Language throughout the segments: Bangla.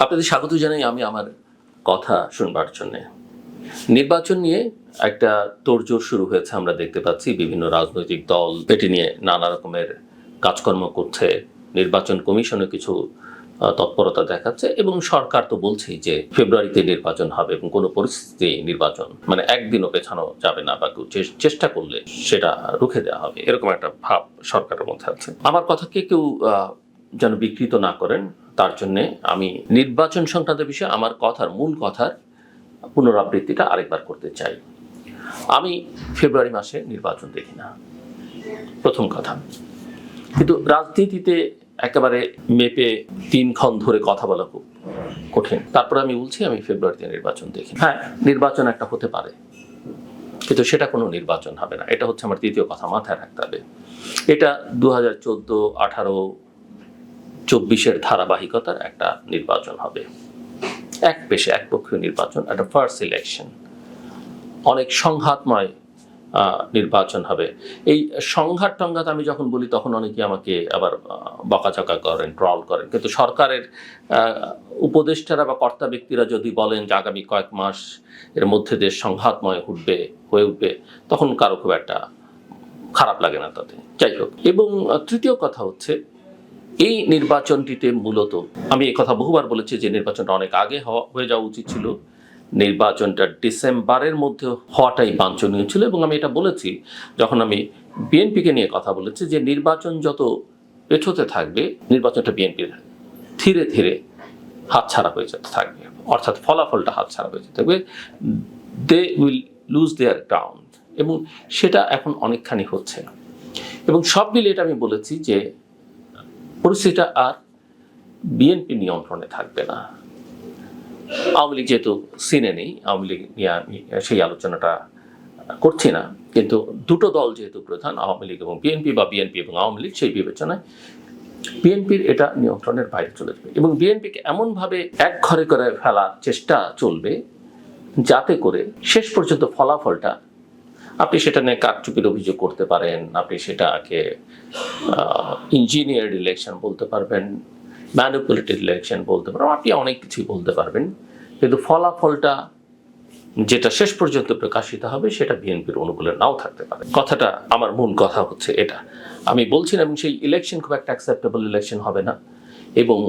আপনাদের স্বাগত জানাই আমি আমার কথা শুনবার জন্যে। নির্বাচন নিয়ে একটা তোড়জোড় শুরু হয়েছে, আমরা দেখতে পাচ্ছি বিভিন্ন রাজনৈতিক দল এটি নিয়ে নানা রকমের কাজকর্ম করছে। নির্বাচন কমিশনে কিছু তৎপরতা দেখাচ্ছে এবং সরকার তো বলছেই যে ফেব্রুয়ারিতে নির্বাচন হবে এবং কোনো পরিস্থিতি নির্বাচন মানে একদিনও পেছানো যাবে না, বা কেউ চেষ্টা করলে সেটা রুখে দেওয়া হবে, এরকম একটা ভাব সরকারের মধ্যে আছে। আমার কথাকে কেউ যেন বিকৃত না করেন, তার জন্যে আমি নির্বাচন সংক্রান্ত বিষয়ে আমার মূল কথার পুনরাবৃত্তিটা আরেকবার করতে চাই। আমি ফেব্রুয়ারি মাসে নির্বাচন দেখি না, প্রথম কথা। কিন্তু রাজনীতিতে একেবারে মেপে 3 ক্ষণ ধরে কথা বলা খুব কঠিন। তারপরে আমি বলছি আমি ফেব্রুয়ারিতে নির্বাচন দেখি। হ্যাঁ, নির্বাচন একটা হতে পারে, কিন্তু সেটা কোনো নির্বাচন হবে না। এটা হচ্ছে আমার দ্বিতীয় কথা, মাথায় রাখতে হবে। এটা 2014, 18, 24-এর ধারাবাহিকতার একটা নির্বাচন হবে, একপক্ষীয় নির্বাচন, একটা ফার্স্ট ইলেকশন, অনেক সংঘাতময় নির্বাচন হবে। এই সংঘাত টংঘাত আমি যখন বলি তখন অনেকে আমাকে আবার বকাঝকা করেন, ট্রল করেন, কিন্তু সরকারের উপদেষ্টারা বা কর্তা ব্যক্তিরা যদি বলেন যে আগামী কয়েক মাস এর মধ্যে দেশ সংঘাতময় হয়ে উঠবে, তখন কারো খুব একটা খারাপ লাগে না তাতে। যাই হোক, এবং তৃতীয় কথা হচ্ছে এই নির্বাচনটিতে মূলত আমি এই কথা বহুবার বলেছি যে নির্বাচনটা অনেক আগে হয়ে যাওয়া উচিত ছিল। নির্বাচনটা ডিসেম্বরের মধ্যে হওয়াটাই বাঞ্ছনীয় ছিল, এবং আমি এটা বলেছি যখন আমি বিএনপিকে নিয়ে কথা বলেছি যে নির্বাচন যত পেছোতে থাকবে, নির্বাচনটা বিএনপির ধীরে ধীরে হাতছাড়া হয়ে যেতে থাকবে, অর্থাৎ ফলাফলটা হাতছাড়া হয়ে যেতে থাকবে, they will lose their ground, এবং সেটা এখন অনেকখানি হচ্ছে। এবং সব মিলে এটা আমি বলেছি যে পরিস্থিতিটা আর বিএনপি নিয়ন্ত্রণে থাকবে না। আওয়ামী লীগ যেহেতু সিনে নেই, আওয়ামী লীগ নিয়ে আমি সেই আলোচনাটা করছি না, কিন্তু দুটো দল যেহেতু প্রধান, আওয়ামী লীগ এবং বিএনপি, বা বিএনপি এবং আওয়ামী লীগ, সেই বিবেচনায় বিএনপির এটা নিয়ন্ত্রণের বাইরে চলে যাবে, এবং বিএনপিকে এমনভাবে এক ঘরে করে ফেলার চেষ্টা চলবে যাতে করে শেষ পর্যন্ত ফলাফলটা, আপনি সেটা নিয়ে কারচুপির অভিযোগ করতে পারেন, আপনি সেটাকে ইঞ্জিনিয়ার্ড ইলেকশন বলতে পারবেন, ম্যানিপুলেটেড ইলেকশন বলতে পারবেন, আপনি অনেক কিছুই বলতে পারবেন, কিন্তু ফলাফলটা যেটা শেষ পর্যন্ত প্রকাশিত হবে সেটা বিএনপির অনুকূলে নাও থাকতে পারে। কথাটা, আমার মূল কথা হচ্ছে এটা। আমি বলছি না এবং সেই ইলেকশন খুব একটা অ্যাকসেপ্টেবল ইলেকশন হবে না, এবং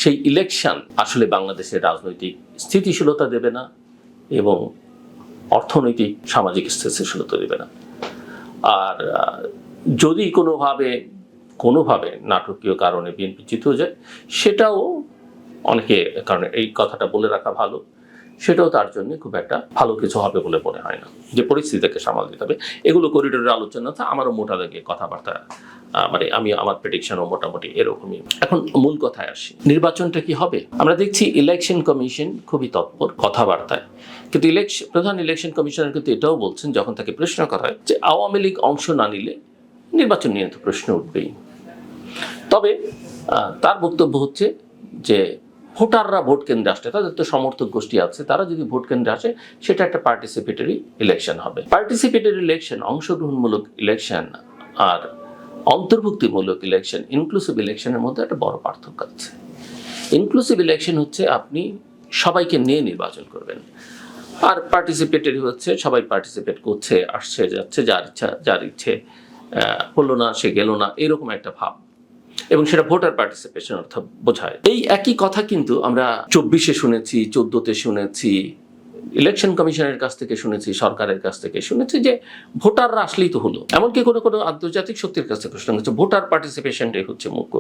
সেই ইলেকশন আসলে বাংলাদেশের রাজনৈতিক স্থিতিশীলতা দেবে না এবং অর্থনৈতিক সামাজিক স্থিতিশীলতা দেবে না। আর যদি কোনোভাবে নাটকীয় কারণে বিএনপি জিতেও যায়, সেটাও অনেকে, কারণ এই কথাটা বলে রাখা ভালো, সেটাও তার জন্য খুব একটা ভালো কিছু হবে বলে মনে হয় না, যে পরিস্থিতিকে সামাল দিতে হবে। এগুলো করিডোরের আলোচনা, আমারও মোটা দাগে কথাবার্তা, মানে আমি আমার প্রেডিকশনও মোটামুটি এরকমই। এখন মূল কথায় আসি, নির্বাচনটা কি হবে? আমরা দেখছি ইলেকশন কমিশন খুবই তৎপর কথাবার্তায়, কিন্তু প্রধান ইলেকশন কমিশনার কিন্তু এটাও বলছেন, যখন তাকে প্রশ্ন করা হয় যে আওয়ামী লীগ অংশ না নিলে নির্বাচন নিয়ে তো প্রশ্ন উঠবেই। তবে তার বক্তব্য হচ্ছে যে ভোটাররা ভোট কেন্দ্রে আসলে, তাদের তো সমর্থক গোষ্ঠী আছে, তারা যদি ভোট কেন্দ্রে আসে সেটা একটা পার্টিসিপেটরি ইলেকশন হবে। পার্টিসিপেটরি ইলেকশন, অংশগ্রহণমূলক ইলেকশন, আর অন্তর্ভুক্তিমূলক ইলেকশন, ইনক্লুসিভ ইলেকশনের মধ্যে একটা বড় পার্থক্য আছে। ইনক্লুসিভ ইলেকশন হচ্ছে আপনি সবাইকে নিয়ে নির্বাচন করবেন, আর পার্টিসিপেটরি হচ্ছে সবাই পার্টিসিপেট করছে, আসছে যাচ্ছে, যার ইচ্ছে হলো না সে গেল না, এরকম একটা ভাব, এবং সেটা ভোটার পার্টিসিপেশন অর্থাৎ বোঝায়। এই একই কথা কিন্তু আমরা 24-এ শুনেছি, 14-তে শুনেছি, ইলেকশন কমিশনের কাছ থেকে শুনেছি, সরকারের কাছ থেকে শুনেছি যে ভোটাররা আসলেই তো হলো। এমনকি কোনো আন্তর্জাতিক শক্তির কাছ থেকে শোনা গেছে ভোটার পার্টিসিপেশনটাই হচ্ছে মুখ্য,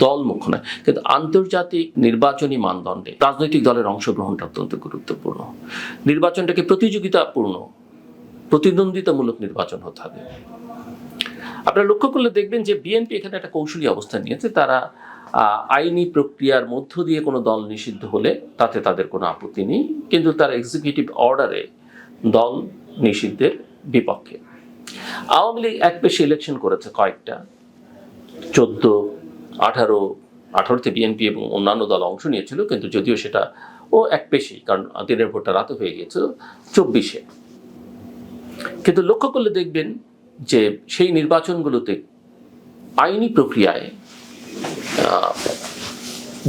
দল মুখ্য নয়। কিন্তু আন্তর্জাতিক নির্বাচনী মানদণ্ডে রাজনৈতিক দলের অংশগ্রহণটা অত্যন্ত গুরুত্বপূর্ণ। নির্বাচনটাকে প্রতিযোগিতাপূর্ণ, প্রতিদ্বন্দ্বিতামূলক নির্বাচন হতে হবে। আপনারা লক্ষ্য করলে দেখবেন যে বিএনপি এখানে একটা কৌশলী অবস্থান নিয়েছে। তারা আইনি প্রক্রিয়ার মধ্য দিয়ে কোনো দল নিষিদ্ধ হলে তাতে তাদের কোনো আপত্তি নেই, কিন্তু তারা এক্সিকিউটিভ অর্ডারে দল নিষিদ্ধের বিপক্ষে। আওয়ামী লীগ এক পেশে ইলেকশন করেছে কয়েকটা, 14, 18তে বিএনপি এবং অন্যান্য দল অংশ নিয়েছিল, কিন্তু যদিও সেটা এক পেশি, কারণ দিনের ভোটটা রাতে হয়ে গিয়েছিল 24-এ। কিন্তু লক্ষ্য করলে দেখবেন যে সেই নির্বাচনগুলোতে আইনি প্রক্রিয়ায়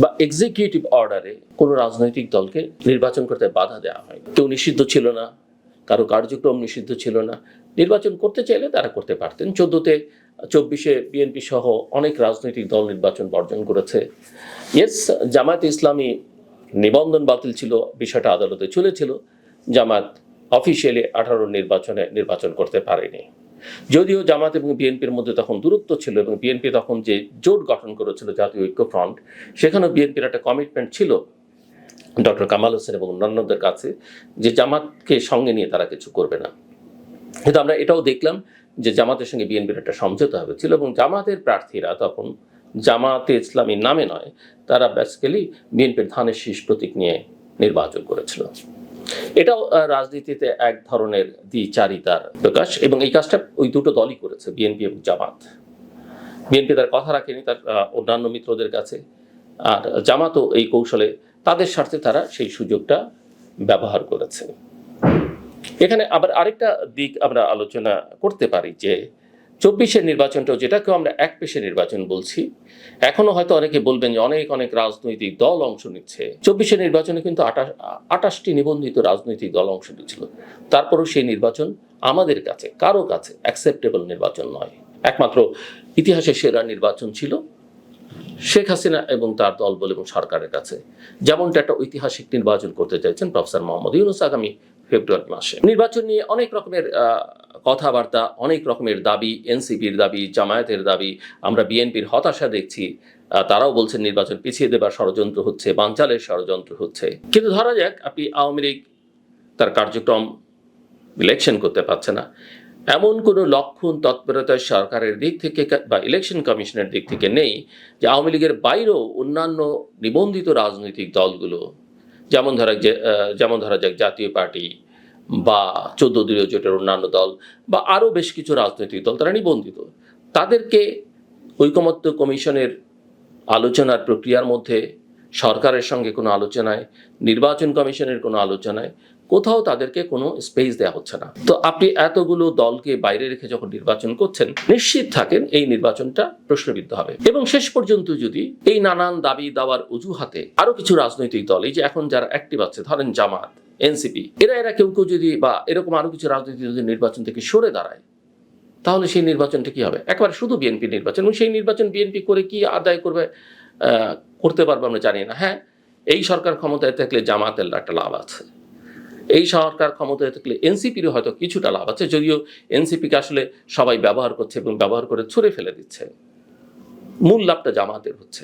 বা এক্সিকিউটিভ অর্ডারে কোনো রাজনৈতিক দলকে নির্বাচন করতে বাধা দেওয়া হয়। কেউ নিষিদ্ধ ছিল না, কারো কার্যক্রম নিষিদ্ধ ছিল না, নির্বাচন করতে চাইলে তারা করতে পারতেন। 24-এ বিএনপি সহ অনেক রাজনৈতিক দল নির্বাচন বর্জন করেছে। ইয়েস, জামায়াতে ইসলামী নিবন্ধন বাতিল ছিল, বিষয়টা আদালতে চলেছিল। জামাত অফিসিয়ালি 18 নির্বাচন করতে পারেনি। যদিও জামাত এবং বিএনপির মধ্যে তখন দূরত্ব ছিল এবং বিএনপি তখন যে জোট গঠন করেছিল জাতীয় ঐক্য ফ্রন্ট, সেখানেও বিএনপির একটা কমিটমেন্ট ছিল ডক্টর কামাল হোসেন এবং অন্যান্যদের কাছে যে জামাতকে সঙ্গে নিয়ে তারা কিছু করবে না। কিন্তু আমরা এটাও দেখলাম যে জামাতের সঙ্গে বিএনপির একটা সমঝোতা হয়েছিল এবং জামাতের প্রার্থীরা তখন জামাতে ইসলামীর নামে নয়, তারা বেসিক্যালি বিএনপির ধানের শীষ প্রতীক নিয়ে নির্বাচন করেছিল। এটাও রাজনীতিতে এক ধরনের দ্বিচারিতার প্রকাশ এবং এই কাজটা ওই দুটো দলই করেছে, বিএনপি এবং জামাত। বিএনপি তার কথা রাখেনি তার অন্যান্য মিত্রদের কাছে, আর জামাতও এই কৌশলে তাদের স্বার্থে তারা সেই সুযোগটা ব্যবহার করেছে। এখানে আবার আরেকটা দিক আমরা আলোচনা করতে পারি যে 24-এর নির্বাচনটাও, যেটাকে আমরা একপেশে নির্বাচন বলছি, এখনো হয়তো অনেকে বলবেন যে অনেক অনেক রাজনৈতিক দল অংশ নিচ্ছে। 24-এর নির্বাচনে কিন্তু 28টি নিবন্ধিত রাজনৈতিক দল অংশ নিচ্ছিল। তারপরও সেই নির্বাচন আমাদের কাছে কারো কাছে অ্যাকসেপ্টেবল নির্বাচন নয়। একমাত্র ইতিহাসের সেরা নির্বাচন ছিল শেখ হাসিনা এবং তার দলবল এবং সরকারের কাছে, যেমনটা একটা ঐতিহাসিক নির্বাচন করতে চাইছেন প্রফেসর মোহাম্মদ ইউনূস আগামী ফেব্রুয়ারি মাসে। নির্বাচন নিয়ে অনেক রকমের কথাবার্তা, অনেক রকমের দাবি, এনসিপির দাবি, জামায়াতের দাবি, আমরা বিএনপির হতাশা দেখছি। তারাও বলছেন নির্বাচন পিছিয়ে দেবার ষড়যন্ত্র হচ্ছে, বানচালের ষড়যন্ত্র হচ্ছে। কিন্তু ধরা যাক আপনি আওয়ামী লীগ তার কার্যক্রম ইলেকশন করতে পারছে না, এমন কোনো লক্ষণ তৎপরতা সরকারের দিক থেকে বা ইলেকশন কমিশনের দিক থেকে নেই যে আওয়ামী লীগের বাইরেও অন্যান্য নিবন্ধিত রাজনৈতিক দলগুলো, যেমন ধরা যাক জাতীয় পার্টি বা 14 দলীয় জোটের অন্যান্য দল বা আরও বেশ কিছু রাজনৈতিক দল, তারা নিবন্ধিত, তাদেরকে ঐকমত্য কমিশনের আলোচনার প্রক্রিয়ার মধ্যে, সরকারের সঙ্গে কোনো আলোচনায়, নির্বাচন কমিশনের কোনো আলোচনায় কোথাও তাদেরকে কোনো স্পেস দেওয়া হচ্ছে না। তো আপনি এতগুলো দলকে বাইরে রেখে যখন নির্বাচন করছেন, নিশ্চিত থাকেন এই নির্বাচনটা প্রশ্নবিদ্ধ হবে। এবং শেষ পর্যন্ত যদি এই নানান দাবি দাওয়ার অজুহাতে আরো কিছু রাজনৈতিক দল, এই যে এখন যারা অ্যাক্টিভ আছে, ধরেন জামাত, এনসিপি, এরা কেউ যদি বা এরকম আরো কিছু রাজনৈতিক দল নির্বাচন থেকে সরে দাঁড়ায়, তাহলে সেই নির্বাচনটা কি হবে? একেবারে শুধু বিএনপি নির্বাচন, এবং সেই নির্বাচন বিএনপি করে কি আদায় করতে পারবে আমরা জানি না। হ্যাঁ, এই সরকার ক্ষমতায় থাকলে জামাতের একটা লাভ আছে, এই সরকার ক্ষমতায় থাকলে এনসিপিরও হয়তো কিছুটা লাভ আছে, যদিও এনসিপিকে আসলে সবাই ব্যবহার করছে এবং ব্যবহার করে ছুঁড়ে ফেলে দিচ্ছে, মূল লাভটা জামাতের হচ্ছে।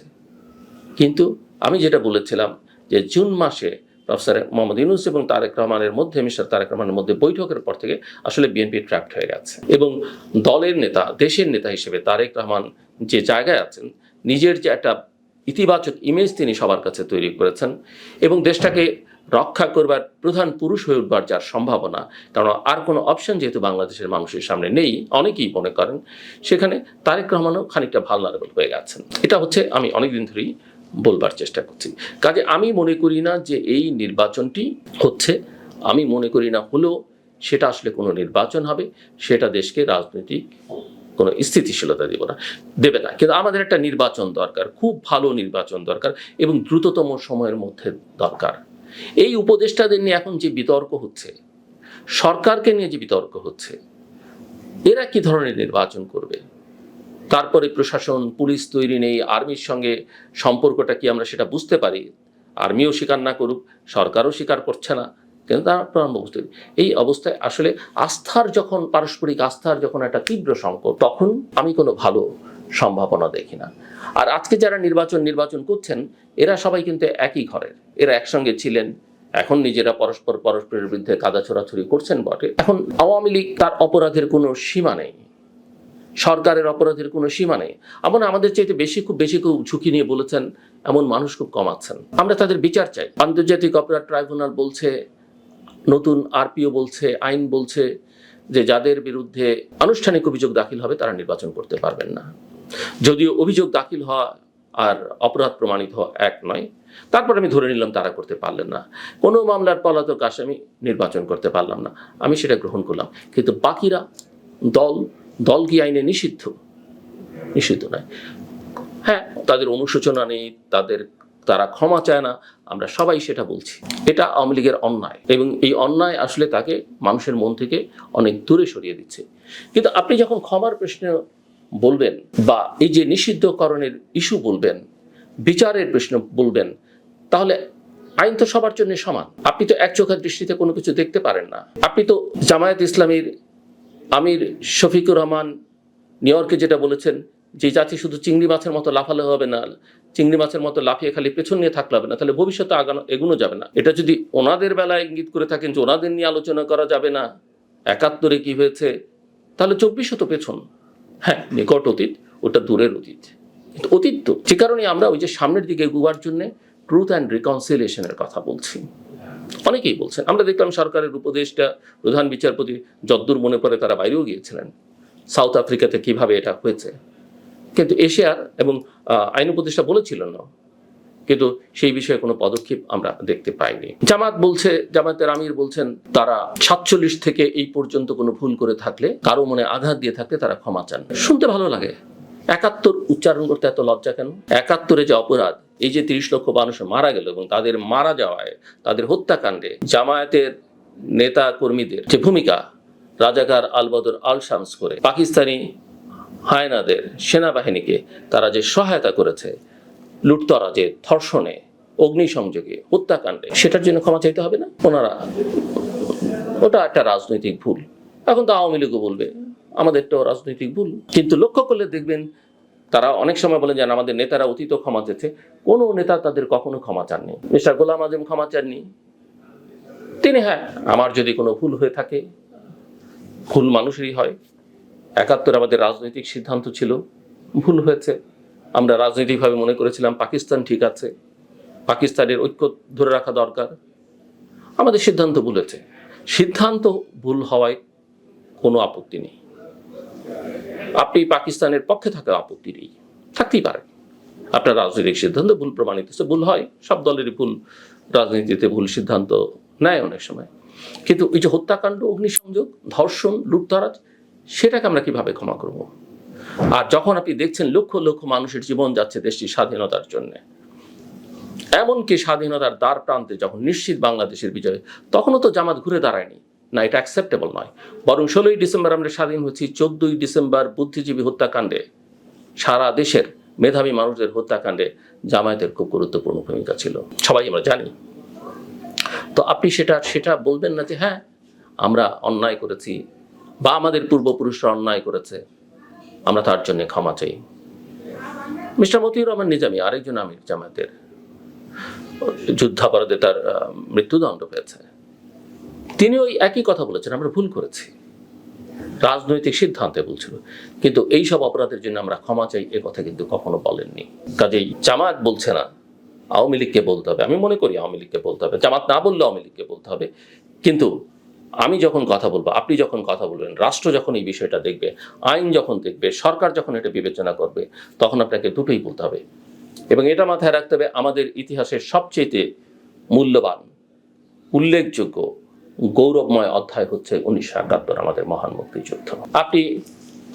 কিন্তু আমি যেটা বলেছিলাম যে জুন মাসে প্রফেসর মোহাম্মদ ইউনূস এবং তারেক রহমানের মধ্যে, মিস্টার তারেক রহমানের মধ্যে বৈঠকের পর থেকে আসলে বিএনপি ট্র্যাপড হয়ে গেছে এবং দলের নেতা, দেশের নেতা হিসেবে তারেক রহমান যে জায়গায় আছেন, নিজের যে একটা ইতিবাচক ইমেজ তিনি সবার কাছে তৈরি করেছেন এবং দেশটাকে রক্ষা করবার প্রধান পুরুষ হয়ে উঠবার যার সম্ভাবনা, কারণ আর কোনো অপশন যেহেতু বাংলাদেশের মানুষের সামনে নেই, অনেকেই মনে করেন, সেখানে তারেক রহমানও খানিকটা ভালনারেবল হয়ে গেছেন। এটা হচ্ছে আমি অনেকদিন ধরেই বলবার চেষ্টা করছি। কাজে আমি মনে করি না যে এই নির্বাচনটি হচ্ছে, আমি মনে করি না হলেও সেটা আসলে কোনো নির্বাচন হবে, সেটা দেশকে রাজনৈতিক কোনো স্থিতিশীলতা দেবে না। কিন্তু আমাদের একটা নির্বাচন দরকার, খুব ভালো নির্বাচন দরকার এবং দ্রুততম সময়ের মধ্যে দরকার। এই উপদেষ্টাদের নিয়ে এখন যে বিতর্ক হচ্ছে, সরকারকে নিয়ে যে বিতর্ক হচ্ছে, এরা কি ধরনের নির্বাচন করবে? তারপরে প্রশাসন, পুলিশ তৈরি নেই, আর্মির সঙ্গে সম্পর্কটা কি আমরা সেটা বুঝতে পারি, আর্মিও স্বীকার না করুক, সরকারও স্বীকার করছে না, কিন্তু তারা বুঝতে, এই অবস্থায় আসলে পারস্পরিক আস্থার যখন একটা তীব্র সংকট, তখন আমি কোনো ভালো সম্ভাবনা দেখি না। আর আজকে যারা নির্বাচন করছেন, এরা সবাই কিন্তু একই ঘরের, এরা একসঙ্গে ছিলেন, এখন নিজেরা পরস্পরের বিরুদ্ধে কাদা ছোড়াছুড়ি করছেন বটে। এখন আওয়ামী লীগ, তার অপরাধের কোনো সীমা নেই, সরকারের অপরাধের কোনো সীমা নেই। আমাদের চাইতে খুব বেশি ঝুঁকি নিয়ে বলেছেন এমন মানুষ খুব কম আছেন। আমরা তাদের বিচার চাই। আন্তর্জাতিক অপরাধ ট্রাইব্যুনাল বলছে, নতুন আরপিও বলছে, আইন বলছে যে যাদের বিরুদ্ধে আনুষ্ঠানিক অভিযোগ দাখিল হবে তারা নির্বাচন করতে পারবেন না। যদিও অভিযোগ দাখিল হওয়া আর অপরাধ প্রমাণিত হওয়া এক নয়, তারপর আমি ধরে নিলাম তারা করতে পারলেন না, কোনো মামলার পলাতক আসামি নির্বাচন করতে পারলাম না, আমি সেটা গ্রহণ করলাম। কিন্তু বাকিরা দল কি আইনে নিষিদ্ধ নয়? হ্যাঁ, তাদের অনুশোচনা নেই, তাদের তারা ক্ষমা চায় না, আমরা সবাই সেটা বলছি। এটা আওয়ামী লীগের অন্যায়, এবং এই অন্যায় আসলে তাকে মানুষের মন থেকে অনেক দূরে সরিয়ে দিচ্ছে। কিন্তু আপনি যখন ক্ষমার প্রশ্ন বলবেন, বা এই যে নিষিদ্ধকরণের ইস্যু বলবেন, বিচারের প্রশ্ন বলবেন, তাহলে আইন তো সবার জন্য সমান। আপনি তো এক চোখের দৃষ্টিতে কোনো কিছু দেখতে পারেন না। আপনি তো জামায়াত ইসলামীর আমির শফিকুর রহমান নিউ ইয়র্কে যেটা বলেছেন, যে জাতি শুধু চিংড়ি মাছের মতো লাফালে হবে না, চিংড়ি মাছের মতো লাফিয়ে খালি পেছন নিয়ে থাকলে হবে না, তাহলে ভবিষ্যতে এগুনো যাবে না। এটা যদি ওনাদের বেলায় ইঙ্গিত করে থাকেন যে ওনাদের নিয়ে আলোচনা করা যাবে না, ৭১ কি হয়েছে, তাহলে ২৪ তো পেছন। হ্যাঁ, নিকট অতীত, ওটা দূরের অতীত, কিন্তু অতীত তো। যে কারণে আমরা ওই যে সামনের দিকে এগোবার জন্য ট্রুথ অ্যান্ড রিকনসিলিয়েশনের কথা বলছি। অনেকেই বলছেন, আমরা দেখলাম সরকারের উপদেষ্টা প্রধান বিচারপতি যদ্দূর মনে পড়ে তারা বাইরেও গিয়েছিলেন, সাউথ আফ্রিকাতে কিভাবে এটা হয়েছে, কিন্তু এশিয়ার এবং আইন উপদেষ্টা বলেছিলেন না, কিন্তু সেই বিষয়ে কোনো পদক্ষেপ আমরা দেখতে পাইনি। জামাত বলছে, জামাতের আমির বলছেন তারা ৪৭ থেকে এই পর্যন্ত কোনো ভুল করে থাকলে, কারো মনে আঘাত দিয়ে থাকলে তারা ক্ষমা চান। শুনতে ভালো লাগে। ৭১ উচ্চারণ করতে এত লজ্জা কেন? ৭১ যে অপরাধ, এই যে ৩০ লক্ষ মানুষ মারা গেল এবং তাদের মারা যাওয়ায়, তাদের হত্যাকাণ্ডে জামায়াতের নেতা কর্মীদের যে ভূমিকা, রাজাকার আলবদর আল শামস করে পাকিস্তানি হায়নাদের সেনাবাহিনীকে তারা যে সহায়তা করেছে লুটতরাজে, ধর্ষণে, অগ্নিসংযোগে, হত্যাকাণ্ডে, সেটার জন্য ক্ষমা চাইতে হবে না? ওনারা ওটা একটা রাজনৈতিক ভুল। এখন তো আওয়ামী লীগও বলবে আমাদেরটাও রাজনৈতিক ভুল। কিন্তু লক্ষ্য করলে দেখবেন তারা অনেক সময় বলেন যে আমাদের নেতারা অতীত ক্ষমা চেয়েছে। কোনো নেতা তাদের কখনো ক্ষমা চাননি। মিস্টার গোলাম আজম ক্ষমা চাননি। তিনি, হ্যাঁ, আমার যদি কোনো ভুল হয়ে থাকে, ভুল মানুষেরই হয়। ৭১ আমাদের রাজনৈতিক সিদ্ধান্ত ছিল, ভুল হয়েছে। আমরা রাজনৈতিকভাবে মনে করেছিলাম পাকিস্তান ঠিক আছে, পাকিস্তানের ঐক্য ধরে রাখা দরকার। আমাদের সিদ্ধান্ত ভুল হয়েছে। সিদ্ধান্ত ভুল হওয়ায় কোনো আপত্তি নেই। আপনি পাকিস্তানের পক্ষে থাকা আপত্তি নেই, থাকতেই পারে। আপনার রাজনৈতিক সিদ্ধান্ত ভুল প্রমাণিত হচ্ছে, ভুল হয়, সব দলেরই ভুল, রাজনীতিতে ভুল সিদ্ধান্ত নেয় অনেক সময়। কিন্তু ওই যে হত্যাকাণ্ড, অগ্নিসংযোগ, ধর্ষণ, লুটতরাজ, সেটাকে আমরা কিভাবে ক্ষমা করব? আর যখন আপনি দেখছেন লক্ষ লক্ষ মানুষের জীবন যাচ্ছে দেশটির স্বাধীনতার জন্য, এমনকি স্বাধীনতার দ্বার প্রান্তে যখন নিশ্চিত বাংলাদেশের বিজয়, তখনও তো জামাত ঘুরে দাঁড়ায়নি না, এটা অ্যাকসেপ্টেবল নয়। বরং ১৬ই ডিসেম্বর আমরা স্বাধীন হয়েছি, ১৪ই ডিসেম্বর বুদ্ধিজীবী হত্যাকাণ্ডে, সারা দেশের মেধাবী মানুষদের হত্যাকাণ্ডে জামায়াতের খুব গুরুত্বপূর্ণ ভূমিকা ছিল, সবাই আমরা জানি। তো আপনি সেটা বলবেন না যে হ্যাঁ আমরা অন্যায় করেছি, বা আমাদের পূর্বপুরুষরা অন্যায় করেছে, আমরা তার জন্য ক্ষমা চাই। মিস্টার মতিউর রহমান নিজামী, আরেকজন আমির জামায়াতের, যুদ্ধাপরাধে তার মৃত্যুদণ্ড পেয়েছে, তিনি ওই একই কথা বলেছেন, আমরা ভুল করেছি, রাজনৈতিক সিদ্ধান্তে বলছিল। কিন্তু এই সব অপরাধের জন্য আমরা ক্ষমা চাই, এ কথা কিন্তু কখনো বলেননি। কাজেই জামাত বলছে না, আওয়ামী লীগকে বলতে হবে। আমি মনে করি আওয়ামী লীগকে বলতে হবে, জামাত না বললে আওয়ামী লীগকে বলতে হবে। কিন্তু আমি যখন কথা বলবো, আপনি যখন কথা বলবেন, রাষ্ট্র যখন এই বিষয়টা দেখবে, আইন যখন দেখবে, সরকার যখন এটা বিবেচনা করবে, তখন আপনাকে দুটোই বলতে হবে। এবং এটা মাথায় রাখতে হবে, আমাদের ইতিহাসের সবচেয়ে মূল্যবান, উল্লেখযোগ্য, গৌরবময় অধ্যায় হচ্ছে ১৯৭১, আমাদের মহান মুক্তিযুদ্ধ। আপনি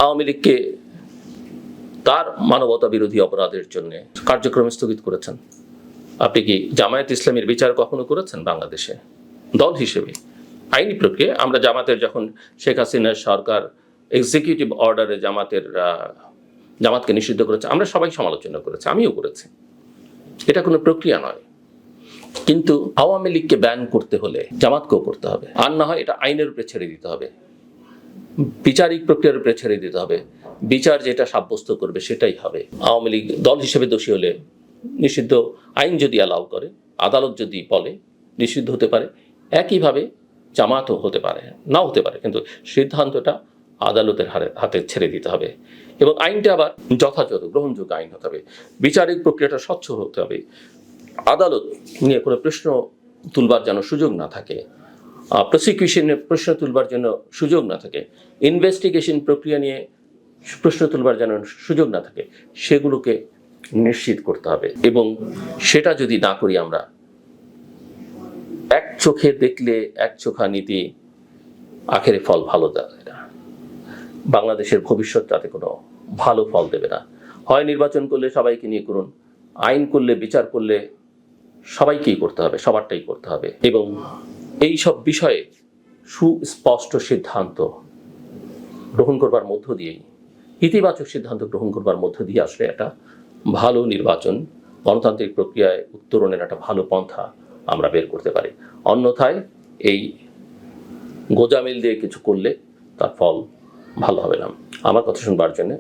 আওয়ামী লীগকে তার মানবতা বিরোধী অপরাধের জন্য কার্যক্রম স্থগিত করেছেন। আপনি কি জামায়াত ইসলামীর বিচার কখনো করেছেন বাংলাদেশে দল হিসেবে? আইনি প্রক্রিয়া, আমরা জামাতের যখন শেখ হাসিনার সরকার এক্সিকিউটিভ অর্ডারে জামাতকে নিষিদ্ধ করেছে, আমরা সবাই সমালোচনা করেছি, আমিও করেছি। এটা কোনো প্রক্রিয়া নয়। কিন্তু আওয়ামী লীগকে ব্যান করতে হলে জামাতকেও করতে হবে, আর না হয় এটা আইনের উপরে ছেড়ে দিতে হবে, বিচারিক প্রক্রিয়ার উপরে ছেড়ে দিতে হবে। বিচার যেটা সাব্যস্ত করবে সেটাই হবে। আওয়ামী লীগ দল হিসেবে দোষী হলে নিষিদ্ধ, আইন যদি অ্যালাউ করে, আদালত যদি বলে নিষিদ্ধ হতে পারে। একইভাবে জামাতও হতে পারে, নাও হতে পারে, কিন্তু সিদ্ধান্তটা আদালতের হাতে ছেড়ে দিতে হবে। এবং আইনটা আবার যথাযথ গ্রহণযোগ্য আইন হতে হবে। বিচারিক প্রক্রিয়াটা স্বচ্ছ হতে হবে। আদালত নিয়ে কোনো প্রশ্ন তুলবার যেন সুযোগ না থাকে, প্রসিকিউশনের প্রশ্ন তুলবার জন্য সুযোগ না থাকে, ইনভেস্টিগেশন প্রক্রিয়া নিয়ে প্রশ্ন তুলবার যেন সুযোগ না থাকে, সেগুলোকে নিশ্চিত করতে হবে। এবং সেটা যদি না করি আমরা, এক চোখে দেখলে এক চোখা নীতি আখেরে ফল ভালো দেবে না। বাংলাদেশের ভবিষ্যৎ তাতে কোনো ভালো ফল দেবে না। হয় নির্বাচন করলে সবাইকে নিয়ে করুন, আইন করলে, বিচার করলে সবাইকেই করতে হবে, সবারটাই করতে হবে, এবং এই সব বিষয়ে সুস্পষ্ট সিদ্ধান্ত গ্রহণ করবার মধ্য দিয়েই, ইতিবাচক সিদ্ধান্ত গ্রহণ করবার মধ্য দিয়ে আসলে একটা ভালো নির্বাচন, গণতান্ত্রিক প্রক্রিয়ায় উত্তরণের একটা ভালো পন্থা আমরা বের করতে পারি। অন্যথায় এই গোজামিল দিয়ে কিছু করলে তার ফল ভালো হবে না। আমার কথা শুনবার জন্য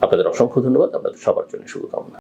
আপনাদের অসংখ্য ধন্যবাদ। আপনাদের সবার জন্য শুভকামনা।